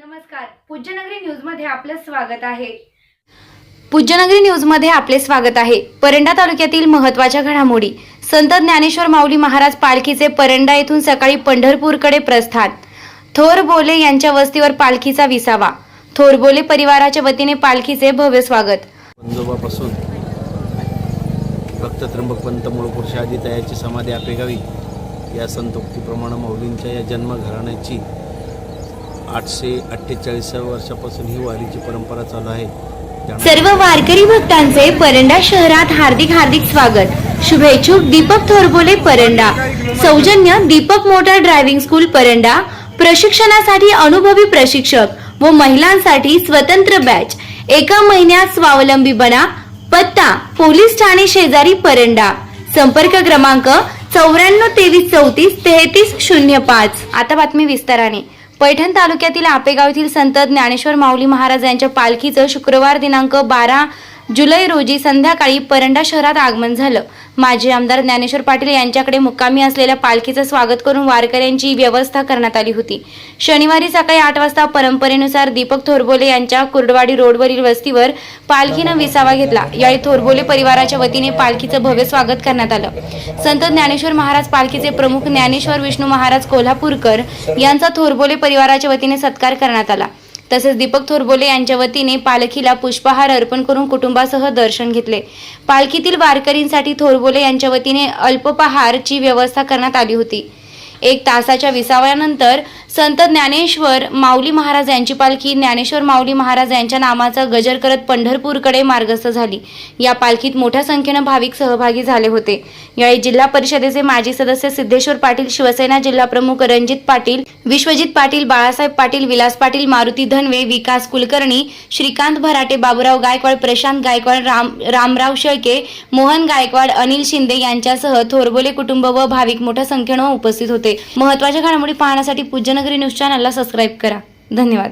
नमस्कार, पूज्यनगरी न्यूज मध्ये आपले स्वागत आहे। पूज्यनगरी न्यूज मध्ये आपले स्वागत आहे। परंडा तालुक्यातील महत्त्वाच्या घडामोडी। संत ज्ञानेश्वर माऊली महाराज पालखीचे परंडा येथून सकाळी पंढरपूरकडे प्रस्थान। थोरबोले यांच्या वस्तीवर पालखीचा विसावा। थोरबोले परिवाराच्या वतीने पालखीचे भव्य स्वागत। पंजोबापासून भक्त त्र्यंबक पंत मूळपुरुष आदितयाची समाधी आपेगावी या संतोक्तीप्रमाणे माऊलींच्या या जन्मघराण्याची 848 वर्षापासून ही वारीची परंपरा चालू आहे। सर्व वारकरी भक्तांचे परंडा शहरात हार्दिक स्वागत। शुभेच्छुक दीपक थोरबोले परंडा। सौजन्य Deepak motor driving school Paranda. प्रशिक्षणासाठी अनुभवी प्रशिक्षक व महिलांसाठी स्वतंत्र बॅच। एका महिन्यात स्वावलंबी बना। पत्ता पोलीस ठाणे शेजारी परंडा। संपर्क क्रमांक 9423343305। आता बातमी विस्ताराने। पैठण तालुक्यातील आपेगाव येथील संत ज्ञानेश्वर माऊली महाराज यांच्या पालखीचं शुक्रवार दिनांक 12 जुलै रोजी संध्याकाळी परंडा शहरात आगमन झालं। माजी आमदार ज्ञानेश्वर पाटील यांच्याकडे मुक्कामी असलेल्या पालखीचं स्वागत करून वारकऱ्यांची व्यवस्था करण्यात आली होती। शनिवारी सकाळी 8 वाजता परंपरेनुसार दीपक थोरबोले यांच्या कुर्डवाडी रोडवरील वस्तीवर पालखीनं विसावा घेतला। यावेळी थोरबोले परिवाराच्या वतीने पालखीचं भव्य स्वागत करण्यात आलं। संत ज्ञानेश्वर महाराज पालखीचे प्रमुख ज्ञानेश्वर विष्णू महाराज कोल्हापूरकर यांचा थोरबोले परिवाराच्या वतीने सत्कार करण्यात आला। तसेच दीपक थोरबोले यांच्या वतीने पालखीला पुष्पहार अर्पण करून कुटुंबासह दर्शन घेतले। पालखीतील वारकरींसाठी थोरबोले यांच्या वतीने अल्पोपहारची व्यवस्था करण्यात आली होती। 1 तासाच्या विसाव्यानंतर संत ज्ञानेश्वर माऊली महाराज यांची पालखी ज्ञानेश्वर माऊली महाराज यांच्या नामाचा गजर करत पंढरपूरकडे मार्गस्थ झाली। या पालखीत मोठ्या संख्येने भाविक सहभागी झाले होते। यावेळी जिल्हा परिषदेचे माजी सदस्य सिद्धेश्वर पाटील, शिवसेना जिल्हा प्रमुख रणजित पाटील, विश्वजित पाटील, बाळासाहेब पाटील, विलास पाटील, मारुती धनवे, विकास कुलकर्णी, श्रीकांत भराटे, बाबूराव गायकवाड, प्रशांत गायकवाड, रामराव शेळके, मोहन गायकवाड, अनिल शिंदे यांच्यासह थोरबोले कुटुंब व भाविक मोठ्या संख्येने उपस्थित होते। महत्त्वाच्या घडामोडी पाहण्यासाठी पूज्यनगरी न्यूज चॅनलला सबस्क्राइब करा। धन्यवाद।